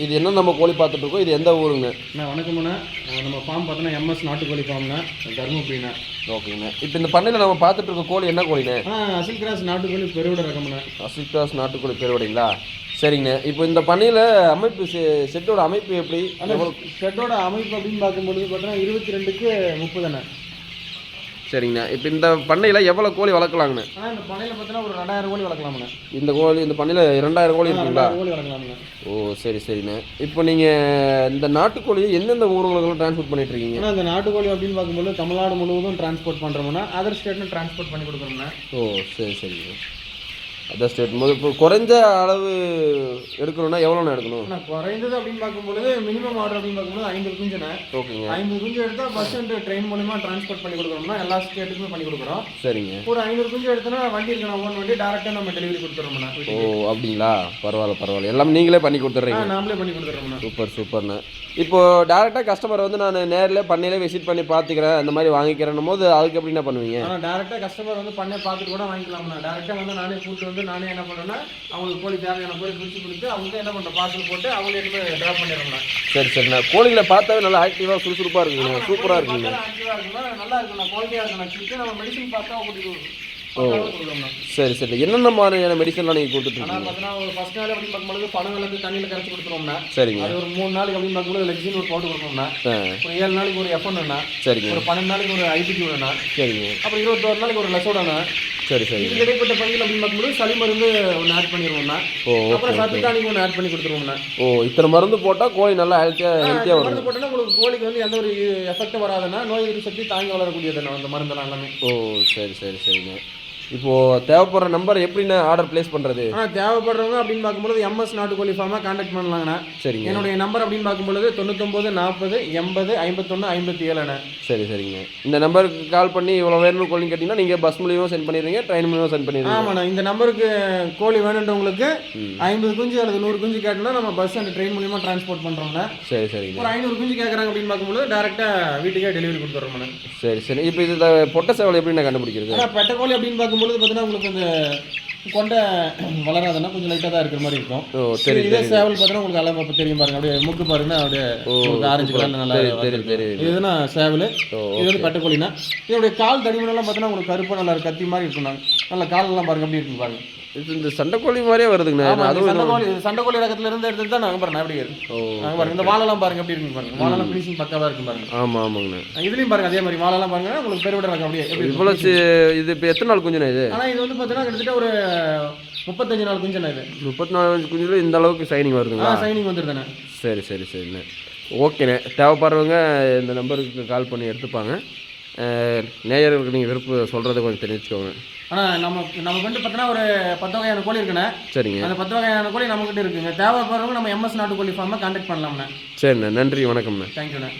இது என்ன நம்ம கோழி பார்த்துட்டு இருக்கோம். இது எந்த ஊருங்க? வணக்கம்ண்ணா. நம்ம ஃபார்ம் பார்த்தோன்னா எம்எஸ் நாட்டுக்கோழி ஃபார்ம்ண்ணா, தருமபுரிண்ணா. ஓகேங்கண்ணா. இப்போ இந்த பண்ணையில் நம்ம பார்த்துட்டு இருக்க கோழி என்ன கோழிண்ணே? அசில் கிராஸ் நாட்டுக்கோழி பெருவிட ரகம்ண்ணா. அசில் கிராஸ் நாட்டுக்கோழி பெருவிடைங்களா? சரிங்கண்ணே. இப்போ இந்த பண்ணையில் அமைப்பு செட்டோட அமைப்பு எப்படி? ஷெட்டோட அமைப்பு அப்படின்னு பார்க்கும்பொழுது பார்த்தோன்னா 22க்கு 30. சரிங்கண்ணா. இப்போ இந்த பண்ணையில் எவ்வளோ கோழி வளர்க்கலாங்கண்ணே? இந்த பண்ணையில் பார்த்தோன்னா ஒரு 2000 கோழி வளர்க்கலாம்ண்ணே. இந்த பண்ணையில் 2000 கோழி இருக்குங்களா? கோழி வளர்க்கலாம்ண்ணே. ஓ சரி சரிண்ணே. இப்போ நீங்கள் இந்த நாட்டுக்கோழியை எந்தெந்த ஊர்களுக்கெல்லாம் டிரான்ஸ்போர்ட் பண்ணிட்டு இருக்கீங்க? ஆனால் இந்த நாட்டுக்கோழி அப்படின்னு பார்க்கும்போது தமிழ்நாடு முழுவதும் டிரான்ஸ்போர்ட் பண்ணுறோம்னா, அதர் ஸ்டேட்டும் டிரான்ஸ்போர்ட் பண்ணி கொடுக்குறோம்ண்ணா. ஓ சரி சரிங்க. அதர் ஸ்டேட் போது இப்போ குறைஞ்ச அளவு எடுக்கணும்னா எவ்வளோண்ணா எடுக்கணும்? குறைந்தது அப்படின்னு பார்க்கும்போது மினிமம் ஆர்டர் அப்படின்னு பார்க்கும்போது 50 குஞ்சுண்ணே. ஓகேங்க. 50 குஞ்சு எடுத்தால் பஸ் அண்ட் ட்ரெயின் மூலிமா டிரான்ஸ்போர்ட் பண்ணி கொடுக்குறோம்னா எல்லா ஸ்டேட்டுக்குமே பண்ணி கொடுக்குறோம். சரிங்க. ஒரு 500 குஞ்சு எடுத்தோன்னா வண்டி இருக்கணும், ஓன் வண்டி டேரெக்டாக நம்ம டெலிவரி கொடுத்துறோம்ண்ணா. ஓ அப்படிங்களா? பரவாயில்ல பரவாயில்ல. எல்லாமே நீங்களே பண்ணி கொடுத்துட்றீங்க? நாமளே பண்ணி கொடுத்துட்றோம்ண்ணா. சூப்பர் சூப்பர்ண்ணா. இப்போ டேரெக்டாக கஸ்டமர் வந்து நான் நேரில் பண்ணையிலே விசிட் பண்ணி பார்த்துக்கிறேன், அந்த மாதிரி வாங்கிக்கிறேன் போது அதுக்கு எப்படி என்ன பண்ணுவீங்க? ஆனால் டேரெக்டாக கஸ்டமர் வந்து பண்ணை பார்த்துட்டு கூட வாங்கிக்கலாம்ண்ணா. டேரெக்டாக வந்து நானே கூப்பிட்டு வந்து நானே என்ன பண்ணுறேன்னா அவங்களுக்கு கோழி தேவையான கோழி பிடிச்சி கொடுத்து அவங்க என்ன பண்ணுற பார்சல் போட்டு அவங்க எடுத்து ட்ராப் பண்ணிடுறோம்ண்ணா. சரி சரிண்ணா. கோழிகளை பார்த்தாவே நல்லா ஆக்டிவாக சுறுசுறுப்பாக இருக்குங்க, சூப்பராக இருக்குங்க. ஆக்டிவாக இருக்குண்ணா, நல்லா இருக்குண்ணா, குவாலிட்டியாக இருக்குண்ணா. சிட்டு நம்ம மெடிசன் பார்த்தா உங்களுக்கு ஓ சரி சரி. என்னென்ன மாதிரியான மெடிசன்லாம் நீங்கள் கொடுத்துட்ருக்கீங்க? ஆனால் பார்த்தீங்கன்னா ஒரு ஃபஸ்ட் நாள் அப்படின்னு பார்க்கும்போது பணம் விளக்கு தண்ணியில் கரைச்சி கொடுத்துருவோம்னா. சரிங்க. அது ஒரு 3 நாளைக்கு அப்படின்னு பார்க்கும்போது லெக்ஸின் ஒரு பவுடர் கொடுக்கணும்னா. ஒரு 7 நாளைக்கு ஒரு எஃப்ஒன்னா. சரிங்க. ஒரு 12 நாளைக்கு ஒரு ஐபிடி வேணா. சரிங்க. அப்புறம் 21 நாளைக்கு ஒரு லெசோடானா. சரி சரி. இது இடைப்பட்ட பகுதியில் அப்படின்னு பார்க்கும்போது சளி மருந்து ஒன்று ஆட் பண்ணிடுவோம்னா. ஓ அப்புறம் சத்து டானிக் ஒன்று ஆட் பண்ணி கொடுத்துருவோம்னா. ஓ இத்தனை மருந்து போட்டால் கோழி நல்லா ஹெல்த்தியாக வரும். மருந்து போட்டோன்னா உங்களுக்கு கோழிக்கு வந்து எந்த ஒரு எஃபெக்டும் வராதுன்னா, நோய் எதிர்ப்பு சக்தி தாங்கி வளரக்கூடியதுண்ணா அந்த மருந்தெல்லாம் எல்லாமே. ஓ சரி சரி சரிங்க. இப்போது தேவைப்படுற நம்பர் எப்படின்னா ஆர்டர் பிளேஸ் பண்ணுறது? தேவைப்படுறவங்க அப்படின்னு பார்க்கும்போது எம்எஸ் நாட்டுக்கோழி ஃபார்மாக கான்டாக்ட் பண்ணலாங்கண்ணா. சரிங்க. என்னுடைய நம்பர் அப்படின்னு பார்க்கும்போது 99 40 80 51 57. சரி சரிங்க. இந்த நம்பருக்கு கால் பண்ணி இவ்வளோ வேணும்னு கோழி கேட்டிங்கன்னா நீங்கள் பஸ் மூலியமாக சென்ட் பண்ணிடுவீங்க, ட்ரெயின் மூலியமாக சென்ட் பண்ணிடுவீங்க? ஆமாண்ணா. இந்த நம்பருக்கு கோழி வேணுன்றவங்களுக்கு 50 குஞ்சு அல்லது 100 குஞ்சு கேட்டோம்னா நம்ம பஸ் அண்ட் ட்ரெயின் மூலியமாக டிரான்ஸ்போர்ட் பண்ணுறோம்னா. சரி சரிங்க. ஒரு 500 குஞ்சு கேட்குறாங்க அப்படின்னு பார்க்கும்போது டேரெக்டாக வீட்டுக்கே டெலிவரி கொடுத்துட்றோம்ண்ணா. சரி சரி. இப்போ இது பொட்டை சேவல் எப்படி நான் கண்டுபிடிக்கிறது? ஆனால் பெட்டை கோழி அப்படின்னு பார்க்கும்போது பார்த்தீங்கன்னா உங்களுக்கு இந்த கொண்டை வளராதுன்னா கொஞ்சம் லைட்டாக தான் இருக்கிற மாதிரி இருக்கும். ஓ சரி. இதே சேவல் பார்த்தீங்கன்னா உங்களுக்கு அளவு தெரியும் பாருங்க, அப்படியே மூக்கு பாருங்கன்னா அப்படியே ஆரஞ்சு கலர் நல்லா தெரியும். இதுனா சேவல். இது வந்து பெட்டை கோழினா இதோடைய கால் தடிமனெல்லாம் பார்த்தீங்கன்னா உங்களுக்கு கருப்பாக நல்லா கத்தி மாதிரி இருக்கும். நல்லா காலெல்லாம் பாருங்க அப்படி இருக்கு பாருங்க. இது இந்த சண்டைக்கோழி மாதிரியே வருதுங்கண்ணா. சண்டைக்கோழி ரகத்துல இருந்து எடுத்து தான் நாங்கள் பாருங்க அப்படி இருக்கு பாருங்க. இந்த வாழெல்லாம் பாருங்க அப்படி இருக்கு பாருங்க. வாழெல்லாம் ஃபினிஷிங் பக்காவாக இருக்கும் பாருங்க. ஆமாம் ஆமாங்கண்ணா. இதுலையும் பாருங்க அதே மாதிரி வாழெல்லாம் பாருங்க உங்களுக்கு பெருவிட ரகம் அப்படியே இவ்வளோ. இது இப்போ எத்தனை நாள் குஞ்சுண்ணா இது? ஆனால் இது வந்து பார்த்தீங்கன்னா கிட்டத்தட்ட ஒரு 35 நாள் குஞ்சுண்ணா. இது 34 குஞ்சுல இந்த அளவுக்கு சைனிங் வருதுங்களா? சைனிங் வந்துருதுண்ணே. சரி சரி சரிண்ணே. ஓகேண்ணே. தேவைப்படுறவங்க இந்த நம்பருக்கு கால் பண்ணி எடுத்துப்பாங்க. நேயர்களுக்கு நீங்கள் விருப்பம் சொல்கிறத கொஞ்சம் தெரிவிச்சுக்கோங்க. ஆனால் நம்ம வந்து பார்த்தீங்கன்னா ஒரு 10 வகையான கோழி இருக்குண்ணே. சரிங்க. அந்த 10 வகையான கோழி நம்மகிட்ட இருக்குங்க. தேவைப்படுறவங்க நம்ம எம்எஸ் நாட்டுக்கோழி ஃபார்மை கான்டாக்ட் பண்ணலாம்ண்ணே. சரிண்ணே. நன்றி வணக்கம்ண்ணே. தேங்க்யூண்ணே.